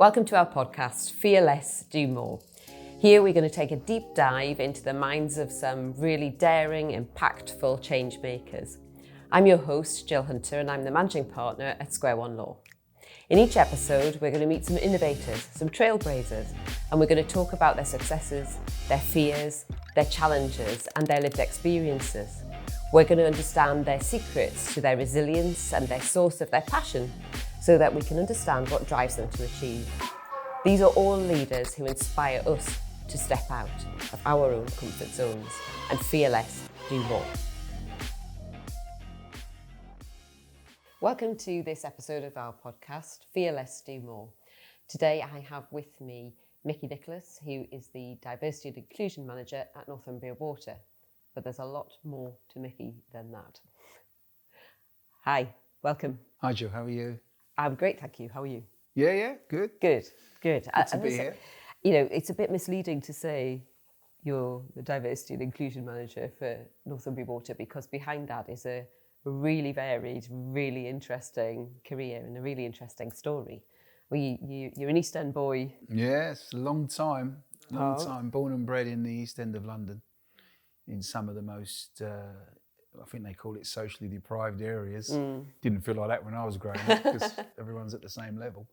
Welcome to our podcast, Fear Less, Do More. Here we're going to take a deep dive into the minds of some really daring, impactful change makers. I'm your host, Gill Hunter, and I'm the managing partner at Square One Law. In each episode, we're going to meet some innovators, some trailblazers, and we're going to talk about their successes, their fears, their challenges, and their lived experiences. We're going to understand their secrets to their resilience and their source of their passion, so that we can understand what drives them to achieve. These are all leaders who inspire us to step out of our own comfort zones and fear less, do more. Welcome to this episode of our podcast, Fear Less, Do More. Today I have with me Michael Nicholas, who is the Diversity and Inclusion Manager at Northumbrian Water. But there's a lot more to Mickey than that. Hi, welcome. Hi Jill, how are you? I'm great, thank you. How are you? Yeah, good. Good. Good to be here. You know, it's a bit misleading to say you're the Diversity and Inclusion Manager for Northumbrian Water, because behind that is a really varied, really interesting career and a really interesting story. Well, you're an East End boy. Yes, long time. Born and bred in the East End of London, in some of the most, I think they call it socially deprived areas. Didn't feel like that when I was growing up because everyone's at the same level.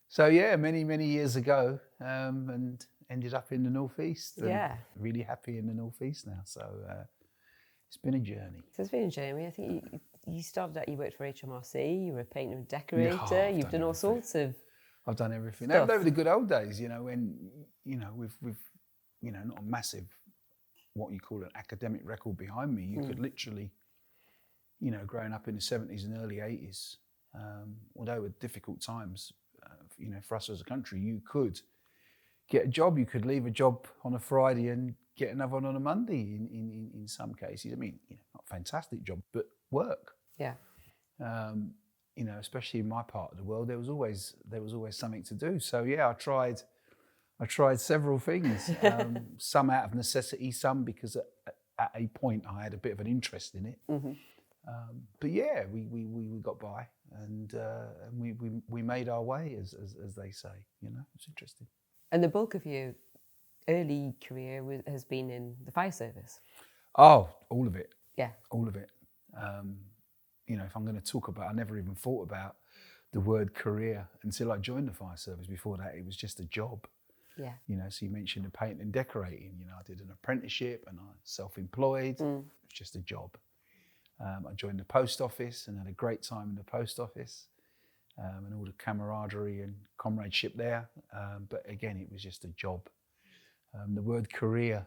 So yeah, many years ago, and ended up in the Northeast. Yeah. Really happy in the Northeast now. So it's been a journey. So it's been a journey. I think you started out, you worked for HMRC, you were a painter and decorator, you've done all sorts of I've done everything. stuff. They were the good old days, you know, when, you know, with not a massive, what you call an academic record behind me, you could literally, you know, growing up in the 70s and early 80s, although with difficult times, you know, for us as a country, you could get a job, you could leave a job on a Friday and get another one on a Monday in some cases. I mean, you know, not a fantastic job, but work. Yeah. You know, especially in my part of the world, there was always something to do. So yeah, I tried several things, some out of necessity, some because at a point I had a bit of an interest in it. But yeah, we got by and we made our way, as they say. You know, it's interesting. And the bulk of your early career has been in the fire service. Oh, all of it. Yeah. All of it. You know, if I'm going to talk about, I never even thought about the word career until I joined the fire service. Before that, it was just a job. Yeah. You know, so you mentioned the painting and decorating. You know, I did an apprenticeship and I was self-employed. It was just a job. I joined the post office and had a great time in the post office, and all the camaraderie and comradeship there. But again, it was just a job. The word career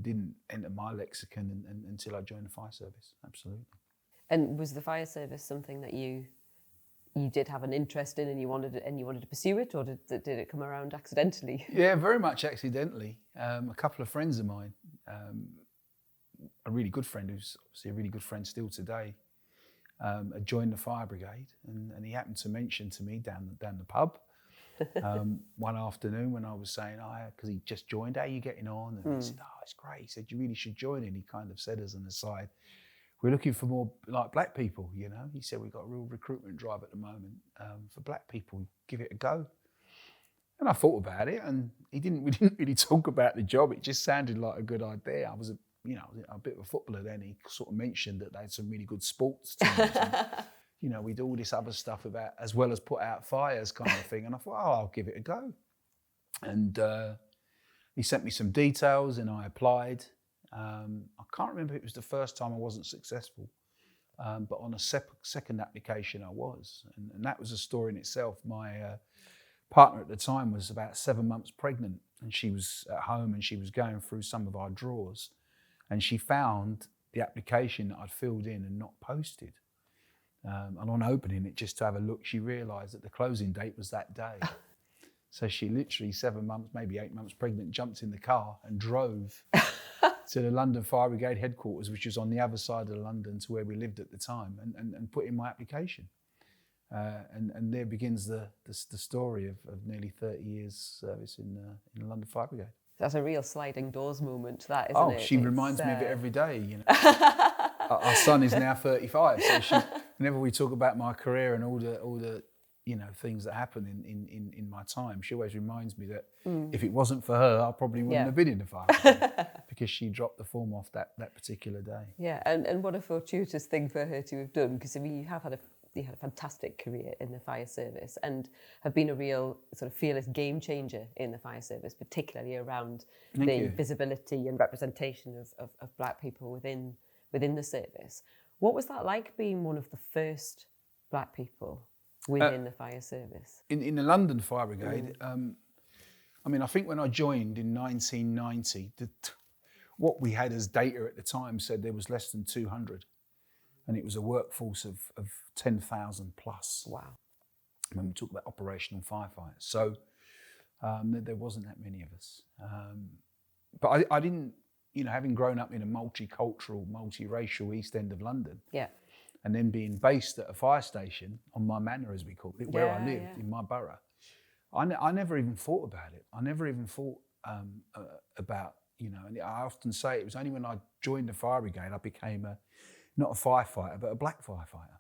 didn't enter my lexicon until I joined the fire service. Absolutely. And was the fire service something that you did have an interest in and you wanted to pursue it, or did it come around accidentally? Yeah, very much accidentally. A couple of friends of mine, a really good friend who's obviously a really good friend still today, had joined the fire brigade, and he happened to mention to me down the pub one afternoon when I was saying, because he just joined, how are you getting on? And he said, it's great. He said, you really should join. And he kind of said as an aside, we're looking for more like black people, you know. He said, we've got a real recruitment drive at the moment for black people, give it a go. And I thought about it, and we didn't really talk about the job. It just sounded like a good idea. I was a bit of a footballer then. He sort of mentioned that they had some really good sports teams. And, you know, we do all this other stuff about, as well as put out fires kind of thing. And I thought, I'll give it a go. And he sent me some details and I applied. I can't remember if it was the first time I wasn't successful, but on a second application I was. And that was a story in itself. My partner at the time was about 7 months pregnant, and she was at home and she was going through some of our drawers, and she found the application that I'd filled in and not posted. And on opening it just to have a look, she realised that the closing date was that day. So she literally 7 months, maybe 8 months pregnant, jumped in the car and drove to the London Fire Brigade headquarters, which was on the other side of London to where we lived at the time, and put in my application. And there begins the story of nearly 30 years service in the London Fire Brigade. That's a real sliding doors moment, that, isn't it? She reminds me of it every day, you know. Our son is now 35, so whenever we talk about my career and all the things that happen in my time. She always reminds me that if it wasn't for her, I probably wouldn't have been in the fire brigade, because she dropped the form off that particular day. Yeah, and what a fortuitous thing for her to have done, because I mean, you had a fantastic career in the fire service and have been a real sort of fearless game changer in the fire service, particularly around the visibility and representation of Black people within the service. What was that like, being one of the first Black people within the fire service? In the London Fire Brigade, I mean, I think when I joined in 1990, what we had as data at the time said there was less than 200, and it was a workforce of 10,000 plus. Wow. When we talk about operational firefighters. So there wasn't that many of us. But I didn't, having grown up in a multicultural, multiracial East End of London, and then being based at a fire station on my manor, as we call it, where I lived, in my borough, I never even thought about it. I never even thought about, and I often say it was only when I joined the fire brigade I became not a firefighter, but a Black firefighter,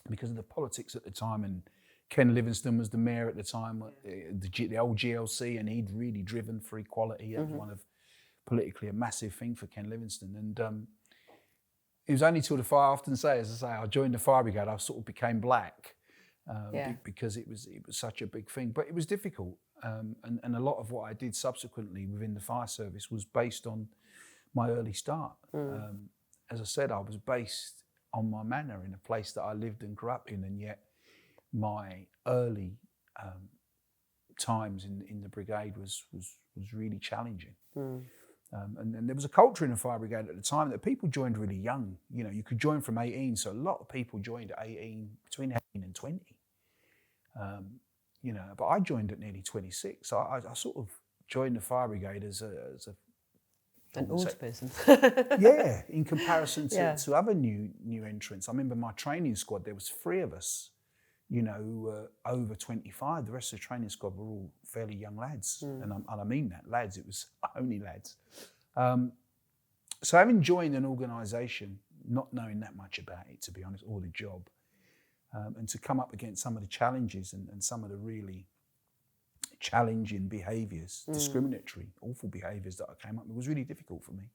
because of the politics at the time. And Ken Livingstone was the mayor at the time, the old GLC, and he'd really driven for equality. It was one of politically a massive thing for Ken Livingstone. And it was only till the fire, I often say, as I say, I joined the fire brigade, I sort of became Black because it was such a big thing. But it was difficult. And a lot of what I did subsequently within the fire service was based on my early start. As I said, I was based on my manor in a place that I lived and grew up in, and yet my early times in the brigade was really challenging. And there was a culture in the fire brigade at the time that people joined really young. You could join from 18, so a lot of people joined at 18, between 18 and 20. But I joined at nearly 26. So I sort of joined the fire brigade as an old person. Yeah, in comparison to other new entrants. I remember my training squad, there was 3 of us, who were over 25. The rest of the training squad were all fairly young lads. And I mean that, lads, it was only lads. So having joined an organisation, not knowing that much about it, to be honest, or the job, and to come up against some of the challenges and some of the really challenging behaviours, discriminatory, awful behaviours that I came up with, was really difficult for me.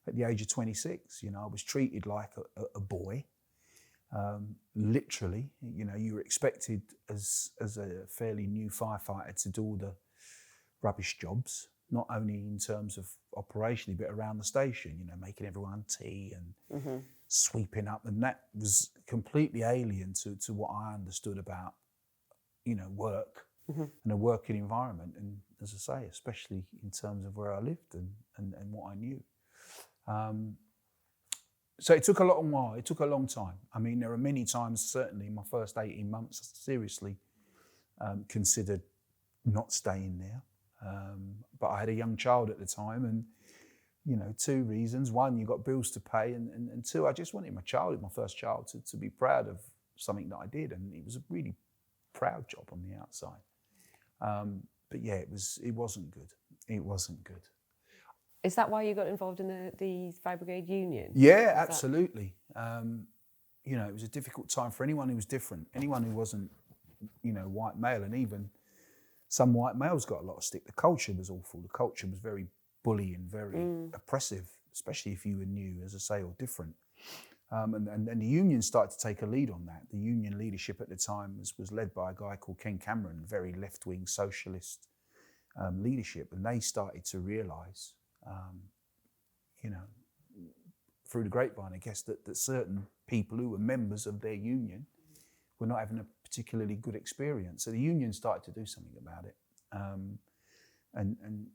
At the age of 26, I was treated like a boy. Literally, you were expected as a fairly new firefighter to do all the rubbish jobs, not only in terms of operationally, but around the station, making everyone tea and sweeping up. And that was completely alien to what I understood about, work and a working environment. And as I say, especially in terms of where I lived and what I knew. So it took a long while. It took a long time. I mean, there are many times, certainly in my first 18 months, seriously considered not staying there. But I had a young child at the time, and 2 reasons. 1, you got bills to pay, and 2, I just wanted my first child, to be proud of something that I did, and it was a really proud job on the outside. But yeah, it wasn't good. It wasn't good. Is that why you got involved in the Fire Brigade Union? Yeah, absolutely. It was a difficult time for anyone who was different, anyone who wasn't, white male, and even some white males got a lot of stick. The culture was awful. The culture was very bullying, very oppressive, especially if you were new, as I say, or different. And the union started to take a lead on that. The union leadership at the time was led by a guy called Ken Cameron, very left-wing socialist leadership, and they started to realise, through the grapevine, I guess, that certain people who were members of their union were not having a particularly good experience. So the union started to do something about it, and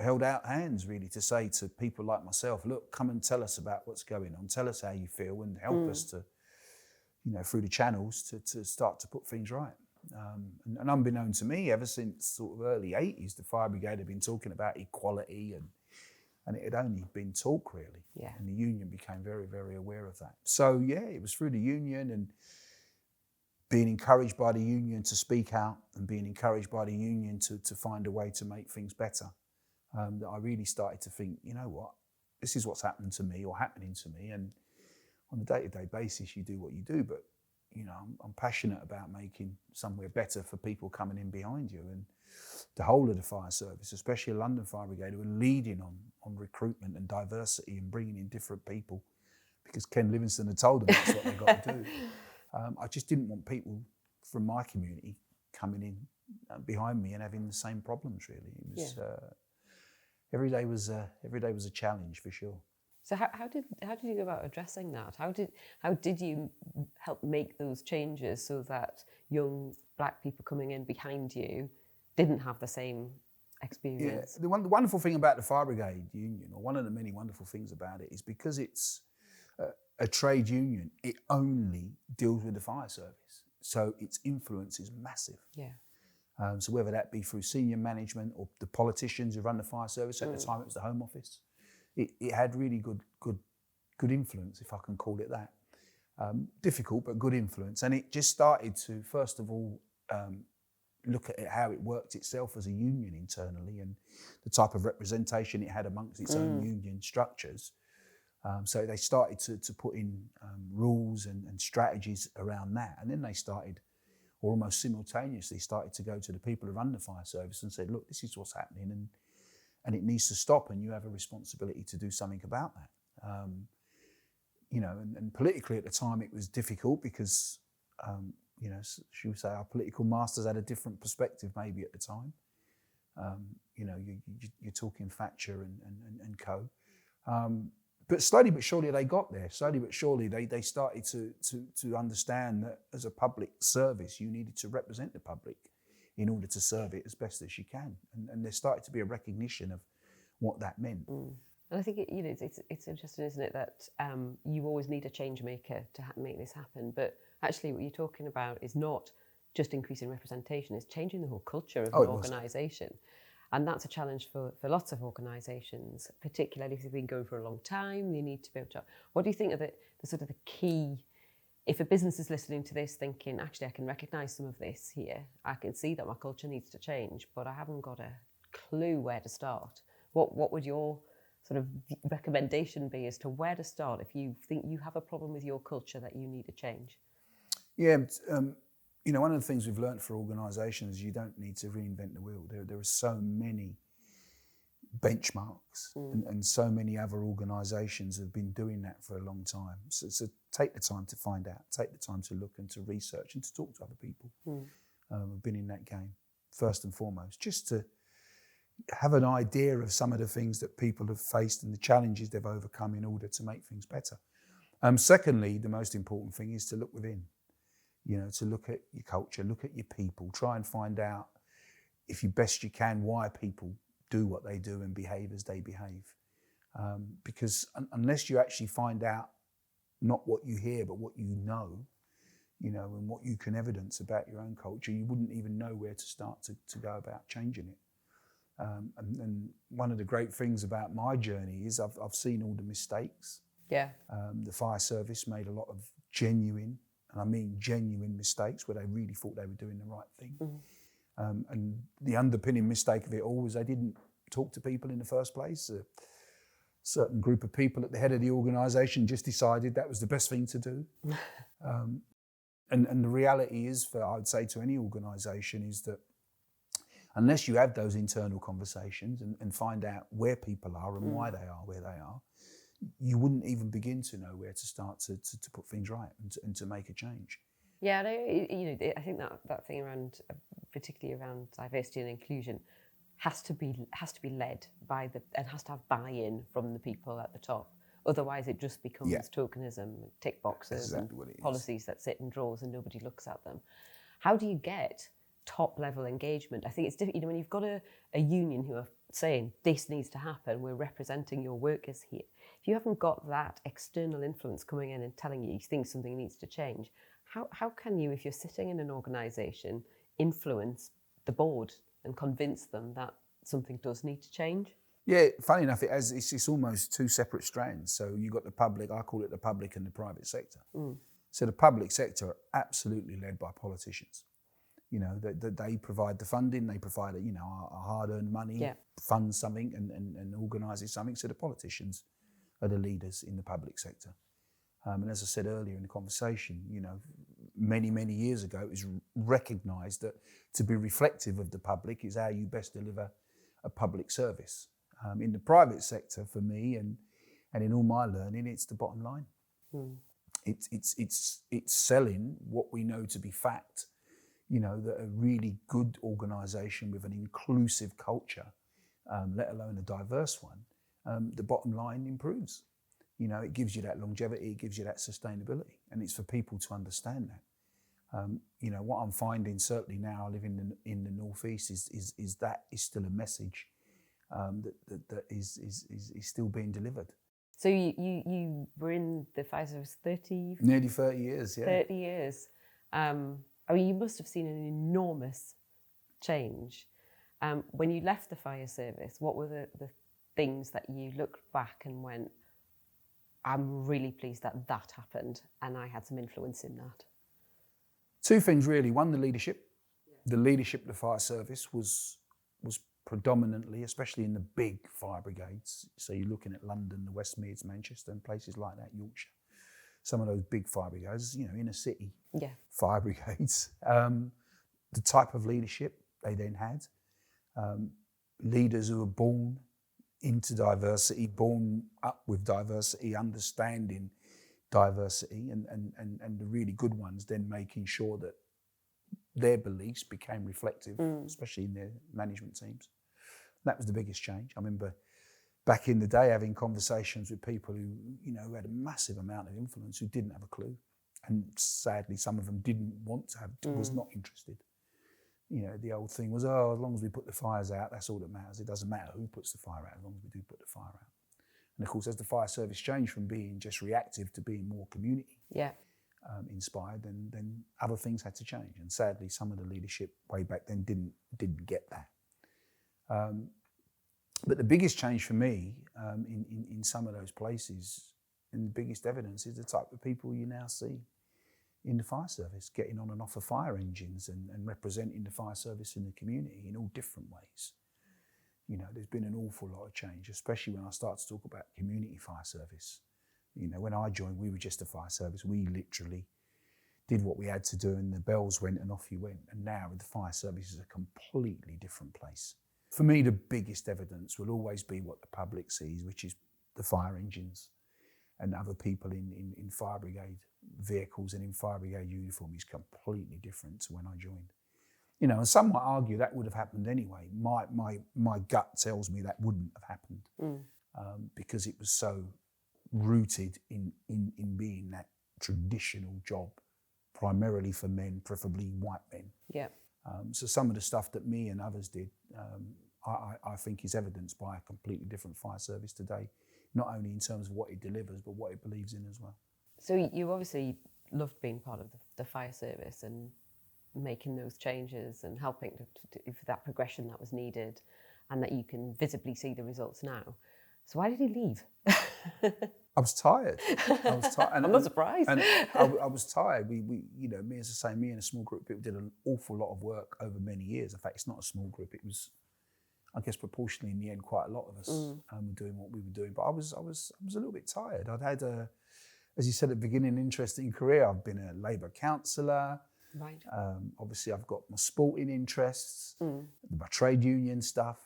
held out hands really to say to people like myself, look, come and tell us about what's going on, tell us how you feel, and help us to, through the channels to start to put things right. And unbeknown to me, ever since sort of early 80s, the Fire Brigade had been talking about equality, and it had only been talk really. Yeah. And the union became very, very aware of that. So yeah, it was through the union and being encouraged by the union to speak out and being encouraged by the union to find a way to make things better, that I really started to think, you know what, this is what's happened to me or happening to me. And on a day-to-day basis, you do what you do, but I'm passionate about making somewhere better for people coming in behind you, and the whole of the fire service, especially London Fire Brigade, who are leading on recruitment and diversity and bringing in different people, because Ken Livingstone had told them that's what they've got to do. I just didn't want people from my community coming in behind me and having the same problems. Really, it was every day was a challenge for sure. So how did you go about addressing that? How did you help make those changes so that young black people coming in behind you didn't have the same experience? Yeah, the wonderful thing about the Fire Brigade Union, or one of the many wonderful things about it, is because it's a trade union, it only deals with the fire service. So its influence is massive. Yeah. So whether that be through senior management or the politicians who run the fire service, at the time it was the Home Office, it had really good influence, if I can call it that. Difficult, but good influence. And it just started to, first of all, look at how it worked itself as a union internally and the type of representation it had amongst its own union structures. So they started to put in rules and strategies around that. And then they started, or almost simultaneously, started to go to the people who run the fire service and said, look, this is what's happening and it needs to stop, and you have a responsibility to do something about that. And politically at the time it was difficult because, should we say our political masters had a different perspective maybe at the time. You're talking Thatcher and co. But slowly but surely they got there. Slowly but surely they started to understand that as a public service, you needed to represent the public in order to serve it as best as you can. And there started to be a recognition of what that meant. And I think it's interesting, isn't it, that you always need a change maker to make this happen. But actually, what you're talking about is not just increasing representation; it's changing the whole culture of an organisation. And that's a challenge for lots of organisations, particularly if they've been going for a long time. You need to be able to. What do you think are the sort of the key? If a business is listening to this thinking, actually, I can recognise some of this here. I can see that my culture needs to change, but I haven't got a clue where to start. What would your sort of recommendation be as to where to start if you think you have a problem with your culture that you need a change? Yeah, one of the things we've learned for organisations is you don't need to reinvent the wheel. There are so many benchmarks and so many other organisations have been doing that for a long time. So take the time to find out, take the time to look and to research and to talk to other people who've been in that game, first and foremost, just to have an idea of some of the things that people have faced and the challenges they've overcome in order to make things better. Secondly, the most important thing is to look within, to look at your culture, look at your people, try and find out, if you best you can, why people do what they do and behave as they behave. Because unless you actually find out not what you hear, but what you know, and what you can evidence about your own culture, you wouldn't even know where to start to go about changing it. And one of the great things about my journey is I've seen all the mistakes. Yeah. The fire service made a lot of genuine, and I mean genuine mistakes where they really thought they were doing the right thing. And the underpinning mistake of it all was they didn't talk to people in the first place. A certain group of people at the head of the organisation just decided that was the best thing to do. And the reality is, I would say to any organisation, is that unless you have those internal conversations and find out where people are and why they are where they are, you wouldn't even begin to know where to start to put things right and to make a change. Yeah, I think that thing around, particularly around diversity and inclusion, has to be led by and has to have buy-in from the people at the top. Otherwise, it just becomes tokenism, tick boxes, and policies that sit in drawers and nobody looks at them. How do you get top-level engagement? I think it's different. When you've got a union who are saying this needs to happen, we're representing your workers here. If you haven't got that external influence coming in and telling you think something needs to change, how can you, if you're sitting in an organisation, influence the board and convince them that something does need to change? Yeah, funny enough, it's almost two separate strands. So you've got the public, I call it the public and the private sector. So the public sector are absolutely led by politicians. They provide the funding, they provide our hard-earned money, fund something and organises something. So the politicians are the leaders in the public sector. And as I said earlier in the conversation, many, many years ago, it was recognised that to be reflective of the public is how you best deliver a public service. In the private sector, for me, and in all my learning, it's the bottom line. It's selling what we know to be fact. You know, that a really good organisation with an inclusive culture, let alone a diverse one, the bottom line improves. You know, it gives you that longevity, it gives you that sustainability, and it's for people to understand that. You know, what I'm finding certainly now, I live in the Northeast, is that is still a message that is still being delivered. So you were in the fire service nearly 30 years, yeah. 30 years. I mean, you must have seen an enormous change. When you left the fire service, what were the things that you looked back and went, I'm really pleased that that happened and I had some influence in that? Two things really. One, the leadership. The leadership of the fire service was predominantly, especially in the big fire brigades. So you're looking at London, the Westmeads, Manchester, and places like that, Yorkshire. Some of those big fire brigades, you know, inner city fire brigades. The type of leadership they then had. Leaders who were born into diversity, born up with diversity, understanding diversity, and the really good ones then making sure that their beliefs became reflective, especially in their management teams. That was the biggest change. I remember back in the day having conversations with people who, you know, who had a massive amount of influence, who didn't have a clue. And sadly, some of them didn't want to have, was not interested. You know, the old thing was, oh, as long as we put the fires out, that's all that matters. It doesn't matter who puts the fire out, as long as we do put the fire out. And of course, as the fire service changed from being just reactive to being more community inspired, then other things had to change. And sadly, some of the leadership way back then didn't get that. But the biggest change for me in some of those places, and the biggest evidence, is the type of people you now see in the fire service, getting on and off of fire engines and representing the fire service in the community in all different ways. You know, there's been an awful lot of change, especially when I start to talk about community fire service. You know, when I joined, we were just a fire service. We literally did what we had to do and the bells went and off you went. And now the fire service is a completely different place. For me, the biggest evidence will always be what the public sees, which is the fire engines and other people in fire brigade vehicles and in fire brigade uniform is completely different to when I joined. You know, and some might argue that would have happened anyway. My gut tells me that wouldn't have happened because it was so rooted in being that traditional job, primarily for men, preferably white men. Yeah. So some of the stuff that me and others did, I think is evidenced by a completely different fire service today, not only in terms of what it delivers, but what it believes in as well. So you obviously loved being part of the fire service and making those changes and helping for that progression that was needed, and that you can visibly see the results now. So why did he leave? I was tired. And, I'm not surprised. And I was tired. We, you know, me and a small group of people did an awful lot of work over many years. In fact, it's not a small group. It was, I guess, proportionally in the end, quite a lot of us were doing what we were doing. But I was a little bit tired. I'd had as you said at the beginning, an interesting career. I've been a Labour councillor. Right. Obviously, I've got my sporting interests, my trade union stuff.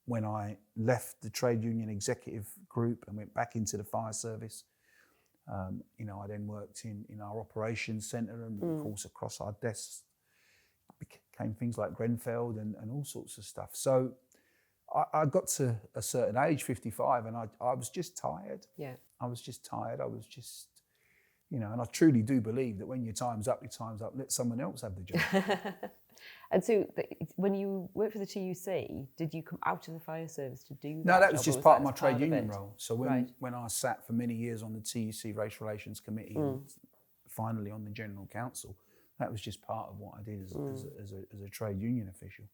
When I left the trade union executive group and went back into the fire service, you know, I then worked in our operations centre, and of course across our desks became things like Grenfell and all sorts of stuff. So I got to a certain age, 55, and I was just tired. Yeah. I was just tired. I was just, you know, and I truly do believe that when your time's up, let someone else have the job. And so when you worked for the TUC, did you come out of the fire service to do that? No, that was job, just or part of that my trade union it? role. So when I sat for many years on the TUC Race Relations Committee and finally on the General Council, that was just part of what I did as a trade union official.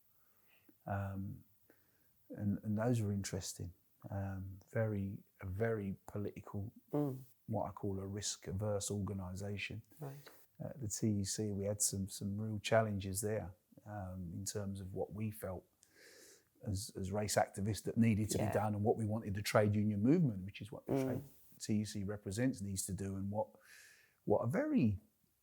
And those were interesting. A very political, what I call a risk-averse organisation. Right. At the TUC, we had some real challenges there in terms of what we felt as race activists that needed to be done, and what we wanted the trade union movement, which is what the TUC represents, needs to do, and what a very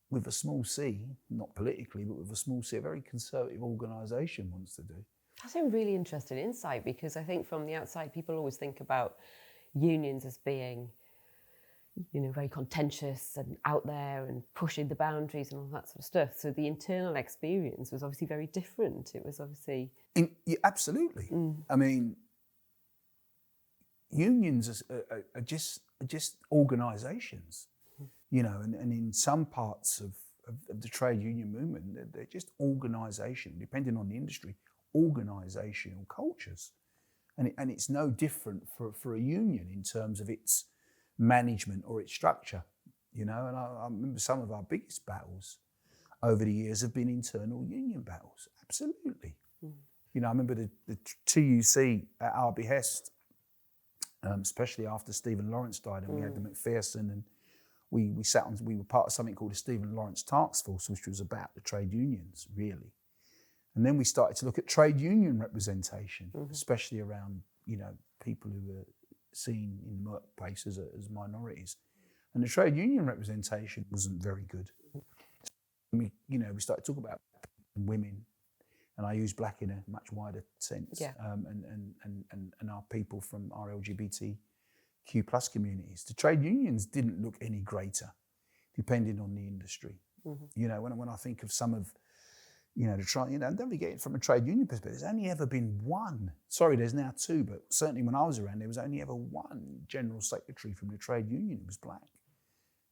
with a small c, not politically, but with a small c, a very conservative organisation wants to do. That's a really interesting insight, because I think from the outside, people always think about unions as being, very contentious and out there and pushing the boundaries and all that sort of stuff. So the internal experience was obviously very different. It was obviously... Yeah, absolutely. I mean, unions are just organisations, and in some parts of the trade union movement, they're just organisation, depending on the industry, organisational cultures. And it's no different for a union in terms of its management or its structure, And I remember some of our biggest battles over the years have been internal union battles, absolutely. I remember the TUC at our behest, especially after Stephen Lawrence died, and we had the Macpherson, and we were part of something called the Stephen Lawrence Task Force, which was about the trade unions, really. And then we started to look at trade union representation, especially around, people who were seen in the workplace as minorities. And the trade union representation wasn't very good. We started talking about women, and I use black in a much wider sense, and our people from our LGBTQ plus communities. The trade unions didn't look any greater, depending on the industry. When I think of some of, and don't forget, from a trade union perspective, there's only ever been one. Sorry, there's now two, but certainly when I was around, there was only ever one general secretary from the trade union who was black.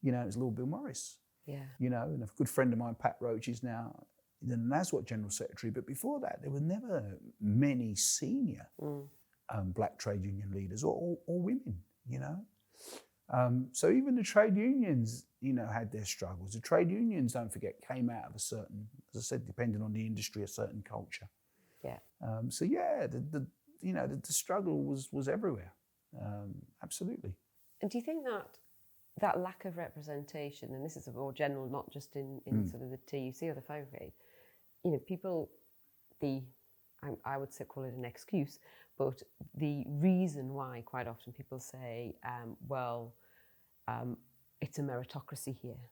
It was Lord Bill Morris. Yeah. And a good friend of mine, Pat Roach, is now the NASWAT general secretary. But before that, there were never many senior black trade union leaders or women. So even the trade unions, had their struggles. The trade unions, don't forget, came out of a certain, as I said, depending on the industry, a certain culture. Yeah. The struggle was everywhere. Absolutely. And do you think that lack of representation, and this is a more general, not just in sort of the TUC or the Fire Brigade, people, I would say call it an excuse, but the reason why quite often people say, it's a meritocracy here.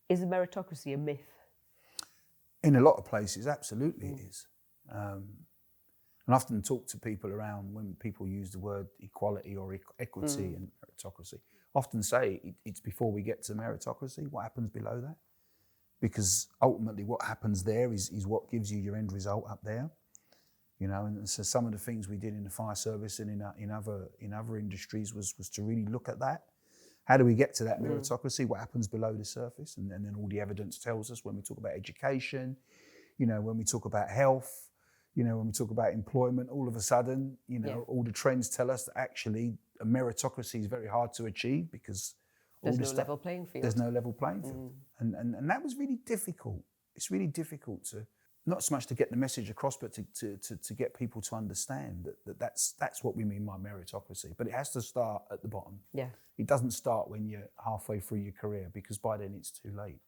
Is a meritocracy a myth? In a lot of places, absolutely it is. And I often talk to people around when people use the word equality or equity and meritocracy. Often say it's before we get to meritocracy, what happens below that? Because ultimately what happens there is what gives you your end result up there. And so some of the things we did in the fire service and in other industries was to really look at that. How do we get to that meritocracy? What happens below the surface? And then all the evidence tells us when we talk about education, when we talk about health, when we talk about employment, all of a sudden, all the trends tell us that actually a meritocracy is very hard to achieve because there's no level playing field. There's no level playing field. And that was really difficult. It's really difficult to, not so much to get the message across, but to get people to understand that's what we mean by meritocracy. But it has to start at the bottom. Yeah. It doesn't start when you're halfway through your career, because by then it's too late.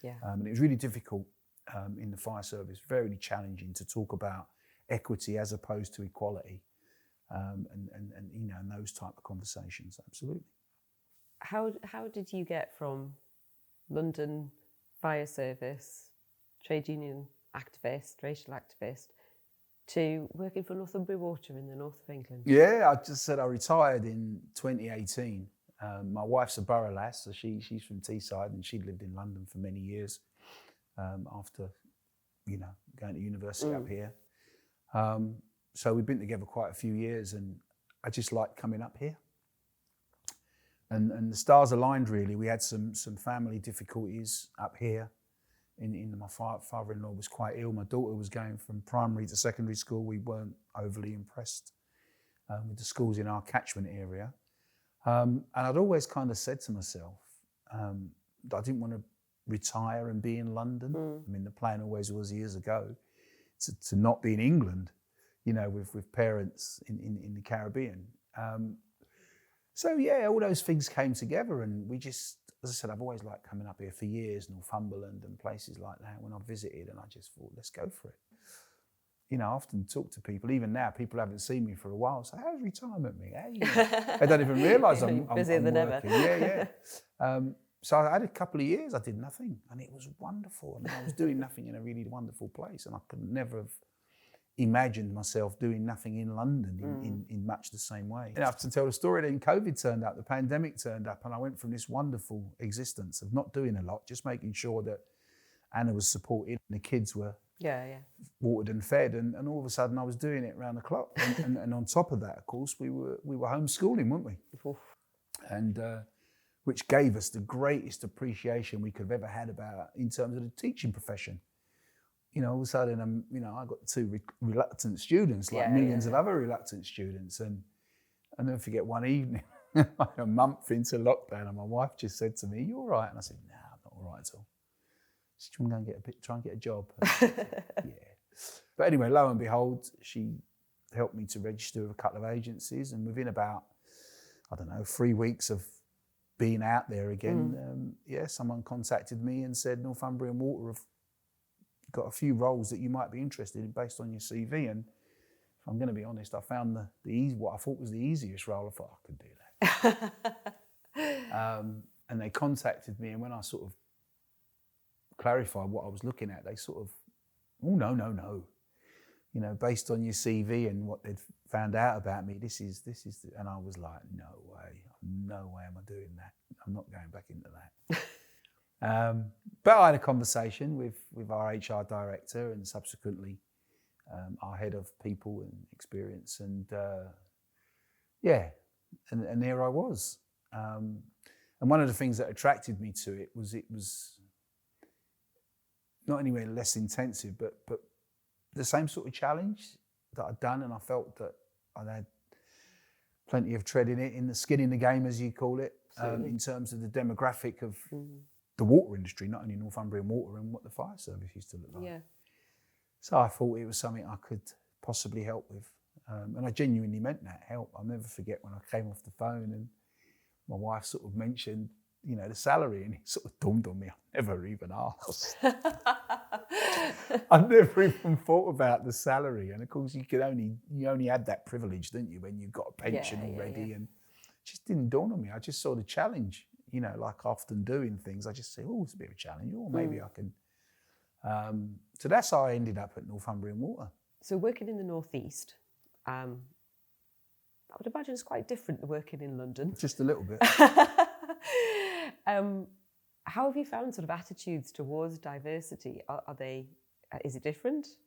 Yeah. And it was really difficult in the fire service, very challenging to talk about equity as opposed to equality, and those type of conversations. Absolutely. How did you get from London Fire Service, trade union activist, racial activist, to working for Northumbrian Water in the north of England? Yeah, I just said I retired in 2018. My wife's a borough lass, so she's from Teesside, and she'd lived in London for many years after, going to university up here. So we've been together quite a few years, and I just like coming up here. And the stars aligned, really. We had some family difficulties up here. My father-in-law was quite ill. My daughter was going from primary to secondary school. We weren't overly impressed with the schools in our catchment area. And I'd always kind of said to myself that I didn't want to retire and be in London. I mean, the plan always was years ago to not be in England, with parents in the Caribbean. So yeah, all those things came together, and we just, as I said, I've always liked coming up here for years, Northumberland and places like that when I visited, and I just thought, let's go for it. I often talk to people, even now, people haven't seen me for a while, so how's retirement, me? Hey, they don't even realise I'm busier than working. ever. Yeah. So I had a couple of years I did nothing, and it was wonderful. I mean, I was doing nothing in a really wonderful place, and I could never have imagined myself doing nothing in London in much the same way. Enough to tell the story, then COVID turned up, the pandemic turned up, and I went from this wonderful existence of not doing a lot, just making sure that Anna was supported and the kids were watered and fed, and all of a sudden I was doing it around the clock. And on top of that, of course, we were homeschooling, weren't we? And which gave us the greatest appreciation we could have ever had about in terms of the teaching profession. You know, all of a sudden, I got two reluctant students, like millions of other reluctant students. And I'll never forget one evening, a month into lockdown, and my wife just said to me, "You all right?" And I said, "No, I'm not all right at all." She said, "Do you want to go and try and get a job?" But anyway, lo and behold, she helped me to register with a couple of agencies, and within about, 3 weeks of being out there again, someone contacted me and said, "Northumbrian Water have got a few roles that you might be interested in based on your CV." And if I'm going to be honest, I found what I thought was the easiest role. I thought I could do that. And they contacted me, and when I sort of clarified what I was looking at, they sort of, "Oh, no. You know, based on your CV and what they'd found out about me, this is," and I was like, no way am I doing that. I'm not going back into that. But I had a conversation with our HR director and subsequently our head of people and experience, and and there I was. And one of the things that attracted me to it was not anywhere less intensive, but the same sort of challenge that I'd done, and I felt that I'd had plenty of tread in it, in the skin in the game, as you call it, in terms of the demographic of the water industry, not only Northumbrian Water, and what the fire service used to look like. Yeah. So I thought it was something I could possibly help with. And I genuinely meant that help. I'll never forget when I came off the phone and my wife sort of mentioned, the salary, and it sort of dawned on me, I never even asked. I never even thought about the salary. And of course you only had that privilege, didn't you, when you got a pension already. And it just didn't dawn on me. I just saw the challenge, like often doing things, I just say, oh, it's a bit of a challenge, or maybe I can. So that's how I ended up at Northumbrian Water. So working in the Northeast, I would imagine it's quite different to working in London. Just a little bit. How have you found sort of attitudes towards diversity? Is it different?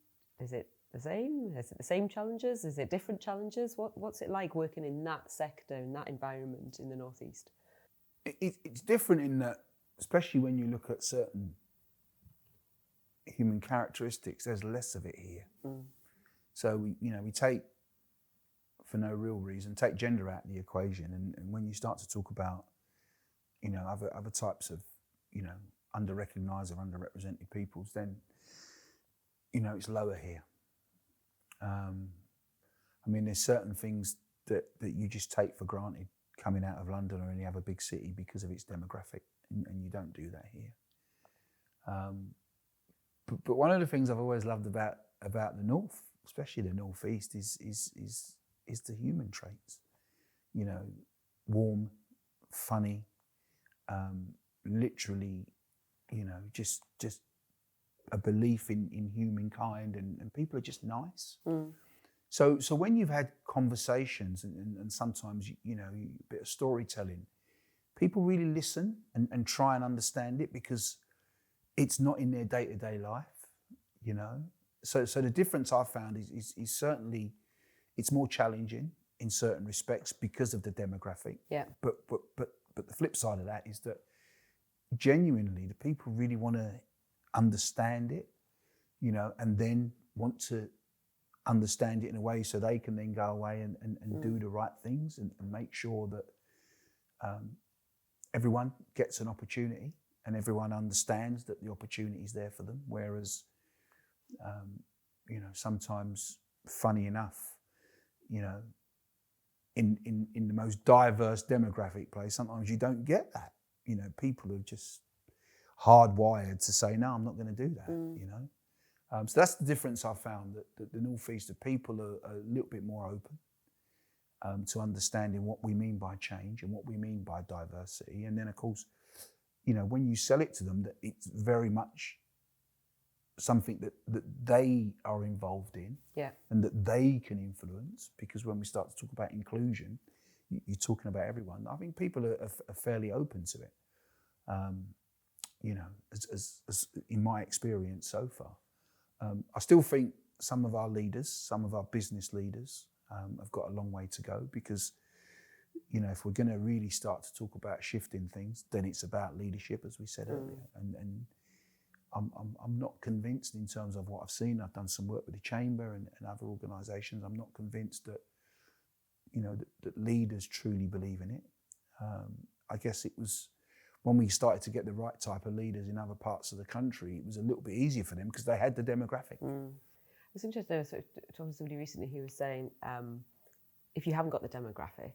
Is it the same? Is it the same challenges? Is it different challenges? What's it like working in that sector, in that environment in the Northeast? It's different in that, especially when you look at certain human characteristics, there's less of it here. So we take, for no real reason, take gender out of the equation, and when you start to talk about other types of under-recognised or underrepresented peoples, then it's lower here. There's certain things that you just take for granted coming out of London or any other big city because of its demographic, and you don't do that here. But one of the things I've always loved about the North, especially the Northeast, is the human traits. Warm, funny, literally, just a belief in humankind, and people are just nice. So when you've had conversations and sometimes a bit of storytelling, people really listen and try and understand it because it's not in their day-to-day life, So the difference I've found is certainly it's more challenging in certain respects because of the demographic. Yeah. But the flip side of that is that genuinely the people really want to understand it, and then want to understand it in a way so they can then go away and do the right things and make sure that everyone gets an opportunity and everyone understands that the opportunity is there for them. Whereas, sometimes, funny enough, in the most diverse demographic place, sometimes you don't get that. People are just hardwired to say, no, I'm not going to do that, So that's the difference I've found, that the Northeast, the people are a little bit more open to understanding what we mean by change and what we mean by diversity. And then, of course, when you sell it to them, that it's very much something that they are involved in, and that they can influence. Because when we start to talk about inclusion, you're talking about everyone. I think people are fairly open to it. As in my experience so far, I still think some of our leaders, some of our business leaders, have got a long way to go, because if we're going to really start to talk about shifting things, then it's about leadership, as we said earlier. And I'm not convinced in terms of what I've seen. I've done some work with the Chamber and other organisations. I'm not convinced that that leaders truly believe in it. I guess it was when we started to get the right type of leaders in other parts of the country, it was a little bit easier for them because they had the demographic. It's interesting. I was talking to somebody recently who was saying, if you haven't got the demographic,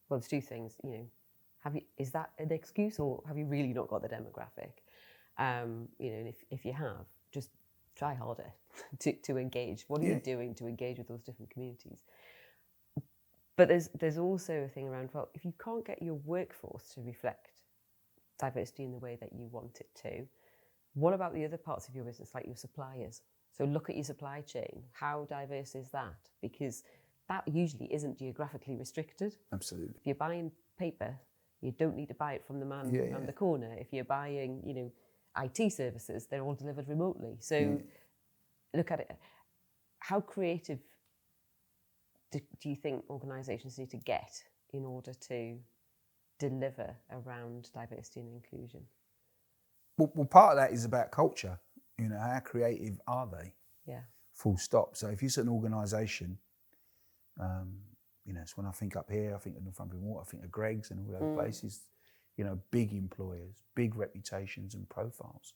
well, there's two things. Is that an excuse, or have you really not got the demographic? And if you have, just try harder to engage. What are you doing to engage with those different communities? But there's also a thing around, well, if you can't get your workforce to reflect diversity in the way that you want it to, what about the other parts of your business, like your suppliers? So look at your supply chain. How diverse is that? Because that usually isn't geographically restricted. Absolutely. If you're buying paper, you don't need to buy it from the man on the corner. If you're buying, IT services, they're all delivered remotely. So look at it. How creative do you think organisations need to get in order to deliver around diversity and inclusion? Well, part of that is about culture. How creative are they? Yeah. Full stop. So if you see an organisation, it's when I think up here, I think of Northumbrian Water, I think of Greggs and all those places, big employers, big reputations and profiles.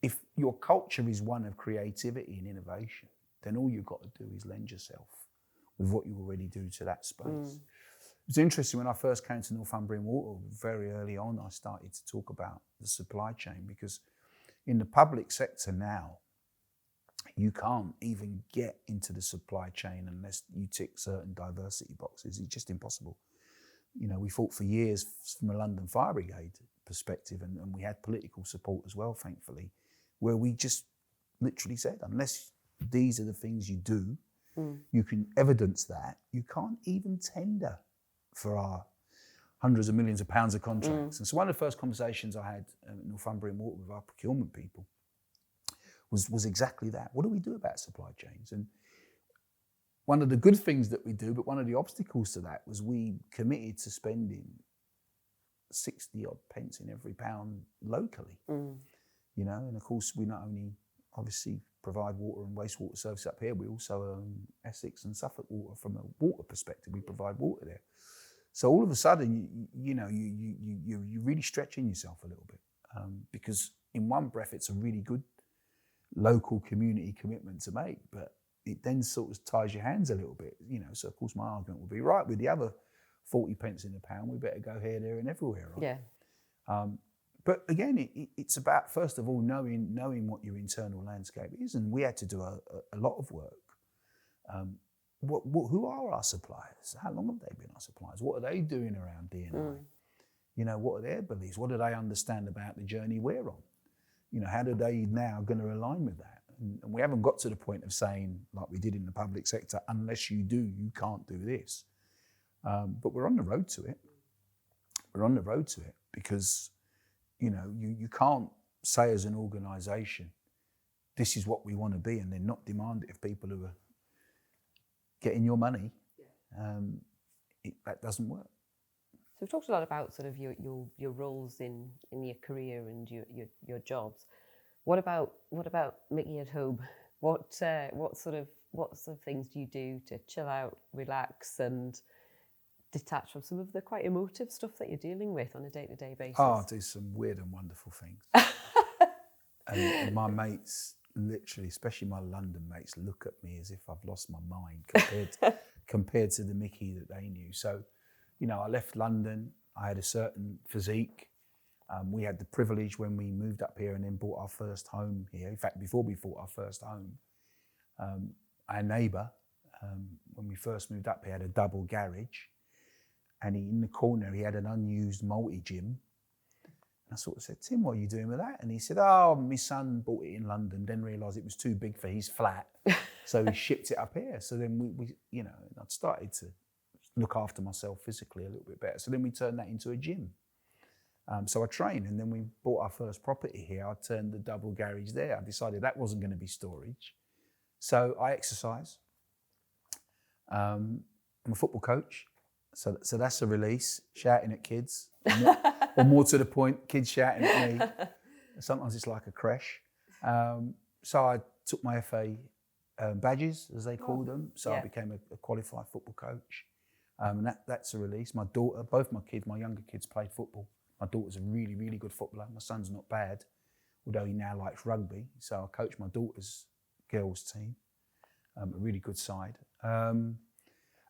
If your culture is one of creativity and innovation, then all you've got to do is lend yourself with what you already do to that space. It's interesting, when I first came to Northumbrian Water, very early on, I started to talk about the supply chain, because in the public sector now, you can't even get into the supply chain unless you tick certain diversity boxes. It's just impossible. We fought for years from a London Fire Brigade perspective, and we had political support as well, thankfully, where we just literally said, unless these are the things you do, you can evidence that, you can't even tender for our hundreds of millions of pounds of contracts. And so one of the first conversations I had at Northumbrian Water with our procurement people was exactly that. What do we do about supply chains? And one of the good things that we do, but one of the obstacles to that, was we committed to spending 60 odd pence in every pound locally. And of course we not only obviously provide water and wastewater service up here, we also own Essex and Suffolk Water. From a water perspective, we provide water there. So all of a sudden, you're really stretching yourself a little bit, because in one breath, it's a really good local community commitment to make, but it then sort of ties your hands a little bit, So of course, my argument would be, right, with the other 40 pence in a pound, we better go here, there, and everywhere, right? Yeah. But again, it's about, first of all, knowing what your internal landscape is, and we had to do a lot of work. Who are our suppliers? How long have they been our suppliers? What are they doing around D&I? What are their beliefs? What do they understand about the journey we're on? How do they now going to align with that? And we haven't got to the point of saying, like we did in the public sector, unless you do, you can't do this. But we're on the road to it. We're on the road to it because, you can't say as an organisation, this is what we want to be, and then not demand it of people who are getting your money. That doesn't work. So we've talked a lot about sort of your roles in your career and your jobs. What about Mickey at home? What sort of things do you do to chill out, relax, and detach from some of the quite emotive stuff that you're dealing with on a day-to-day basis? Oh, I do some weird and wonderful things. and my mates, literally, especially my London mates, look at me as if I've lost my mind compared to the Mickey that they knew. So, I left London. I had a certain physique. We had the privilege when we moved up here and then bought our first home here. In fact, before we bought our first home, our neighbour, when we first moved up here, had a double garage. And in the corner, he had an unused multi-gym. I sort of said, Tim, what are you doing with that? And he said, oh, my son bought it in London, then realised it was too big for his flat. So he shipped it up here. So then we you know, I'd started to look after myself physically a little bit better. So then we turned that into a gym. So I trained, and then we bought our first property here. I turned the double garage there. I decided that wasn't going to be storage. So I exercise. I'm a football coach. So that's a release, shouting at kids. Or more to the point, kids shouting at me. Sometimes it's like a crash. So I took my FA badges, as they call them. So I became a qualified football coach. And that's a release. My daughter, both my kids, my younger kids played football. My daughter's a really, really good footballer. My son's not bad, although he now likes rugby. So I coach my daughter's girls team, a really good side. And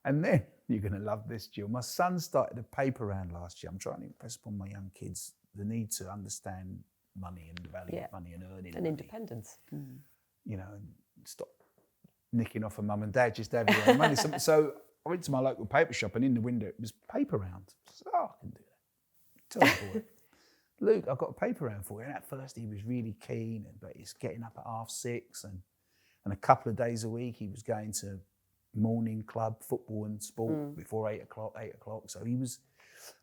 then, you're going to love this, Gill. My son started a paper round last year. I'm trying to impress upon my young kids the need to understand money and the value of money and earning and money. Independence. You know, and stop nicking off of mum and dad, just have your own money. So I went to my local paper shop, and in the window it was paper round. I said, oh, I can do that. Tell the boy, Luke, I've got a paper round for you. And at first he was really keen, but he's getting up at 6:30, and a couple of days a week he was going to morning club football and sport before 8 o'clock. So he was,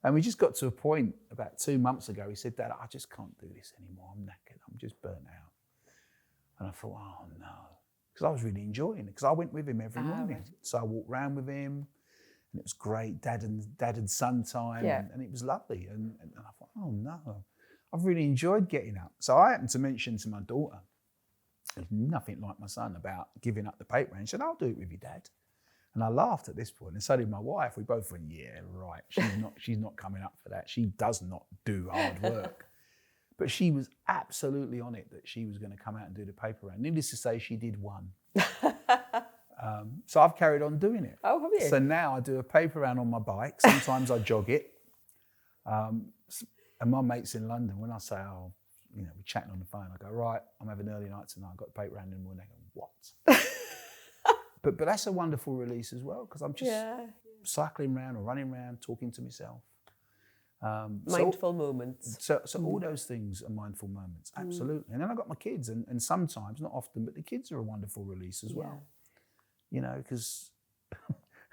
and we just got to a point about 2 months ago. He said, Dad, I just can't do this anymore. I'm knackered. I'm just burnt out. And I thought, oh no, because I was really enjoying it, because I went with him every morning. Right. So I walked around with him, and it was great, dad and son time, and it was lovely. And I thought, oh no, I've really enjoyed getting up. So I happened to mention to my daughter, there's nothing like my son, about giving up the paper round. She said, I'll do it with you, Dad. And I laughed at this point, and so did my wife. We both went, yeah, right, she's not coming up for that. She does not do hard work. But she was absolutely on it that she was going to come out and do the paper round. Needless to say, she did one. So I've carried on doing it. Oh, have you? So now I do a paper round on my bike. Sometimes I jog it. And my mates in London, when I say, oh, you know, we're chatting on the phone, I go, right, I'm having an early night tonight. I've got the paper round in the morning. They go, what? But that's a wonderful release as well, because I'm just cycling around or running around, talking to myself. Mindful moments. So all those things are mindful moments, absolutely. And then I've got my kids, and sometimes, not often, but the kids are a wonderful release as well. You know, because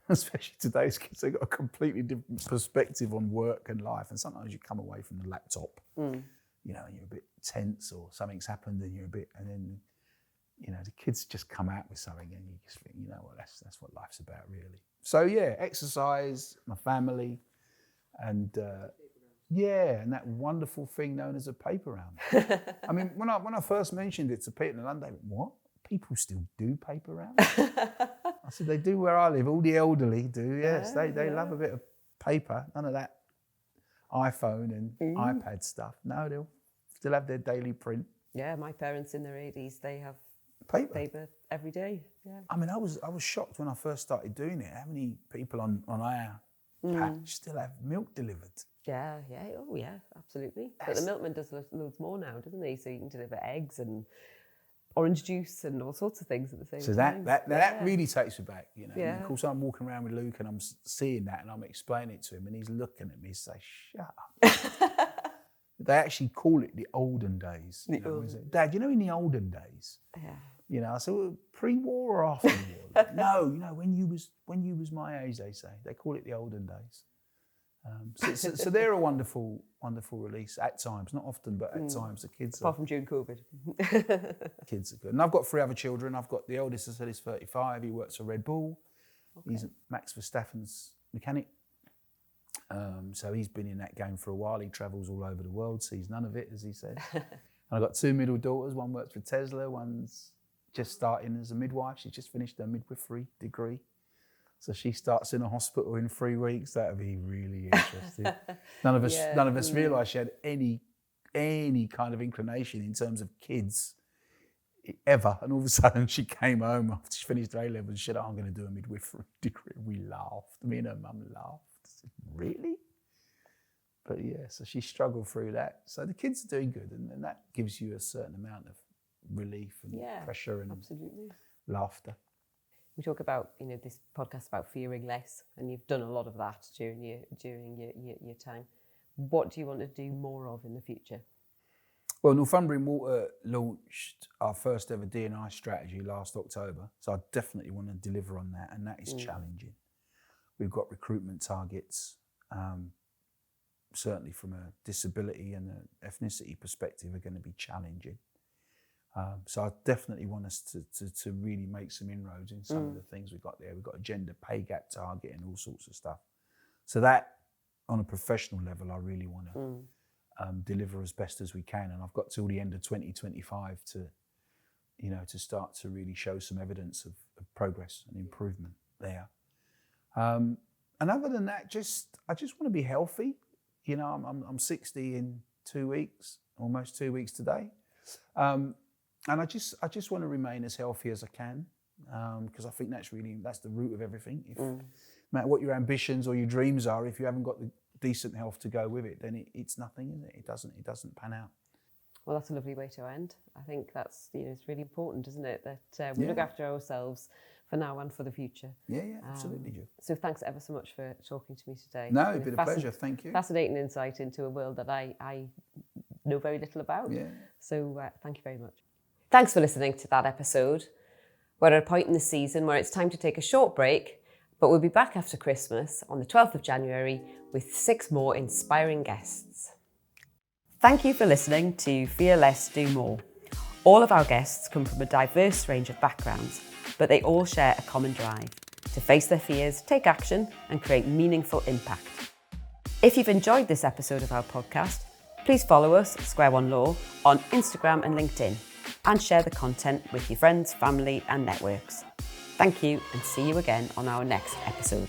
especially today's kids, they've got a completely different perspective on work and life. And sometimes you come away from the laptop, you know, and you're a bit tense, or something's happened and you're a bit, and then, you know, the kids just come out with something, and you just think, you know what, that's what life's about, really. So yeah, exercise, my family, and and that wonderful thing known as a paper round. I mean, when I first mentioned it to people in London, they went, what? People still do paper rounds? I said, they do where I live. All the elderly do, yes. They love a bit of paper. None of that iPhone and iPad stuff. No, they'll still have their daily print. Yeah, my parents in their 80s, they have paper every day. Yeah. I mean, I was shocked when I first started doing it. How many people on our patch still have milk delivered? Yeah. Oh, yeah, absolutely. But the milkman does loads more now, doesn't he? So you can deliver eggs and orange juice and all sorts of things at the same time. So that really takes me back, you know. Yeah. And of course, I'm walking around with Luke, and I'm seeing that, and I'm explaining it to him, and he's looking at me and say, shut up. They actually call it the olden days. Dad, you know, in the olden days, you know, I said, well, pre-war or after the war? No, you know, when you was my age, they say. They call it the olden days. So they're a wonderful release at times, not often, but at times. The kids apart from during COVID. Kids are good. And I've got 3 other children. I've got the eldest, I said, is 35. He works for Red Bull. Okay. He's Max Verstappen's mechanic. So he's been in that game for a while. He travels all over the world, sees none of it, as he says. And I've got 2 middle daughters. One works for Tesla. One's just starting as a midwife. She's just finished her midwifery degree. So she starts in a hospital in 3 weeks. That'd be really interesting. None of us realised she had any kind of inclination in terms of kids ever. And all of a sudden she came home after she finished her A-levels and said, I'm going to do a midwifery degree. We laughed. Me and her mum laughed. I said, really? But yeah, so she struggled through that. So the kids are doing good, and that gives you a certain amount of relief and pressure and laughter. We talk about, you know, this podcast about fearing less, and you've done a lot of that during your time. what do you want to do more of in the future? Well, Northumbrian Water launched our first ever D&I strategy last October, so I definitely want to deliver on that, and that is challenging. We've got recruitment targets, certainly from a disability and an ethnicity perspective, are going to be challenging. So I definitely want us to really make some inroads in some of the things we've got there. We've got a gender pay gap target and all sorts of stuff. So that, on a professional level, I really want to deliver as best as we can. And I've got till the end of 2025 to start to really show some evidence of progress and improvement there. And other than that, I just want to be healthy. You know, I'm 60 in 2 weeks, almost 2 weeks today. And I just want to remain as healthy as I can, because I think that's the root of everything. No matter what your ambitions or your dreams are, if you haven't got the decent health to go with it, then it's nothing, is it? It doesn't pan out. Well, that's a lovely way to end. I think that's, it's really important, isn't it, that we look after ourselves for now and for the future. Yeah, absolutely, Jill. So thanks ever so much for talking to me today. No, it's been a pleasure. Thank you. Fascinating insight into a world that I know very little about. Yeah. So thank you very much. Thanks for listening to that episode. We're at a point in the season where it's time to take a short break, but we'll be back after Christmas on the 12th of January with 6 more inspiring guests. Thank you for listening to Fear Less, Do More. All of our guests come from a diverse range of backgrounds, but they all share a common drive to face their fears, take action, and create meaningful impact. If you've enjoyed this episode of our podcast, please follow us, Square One Law, on Instagram and LinkedIn, and share the content with your friends, family, and networks. Thank you, and see you again on our next episode.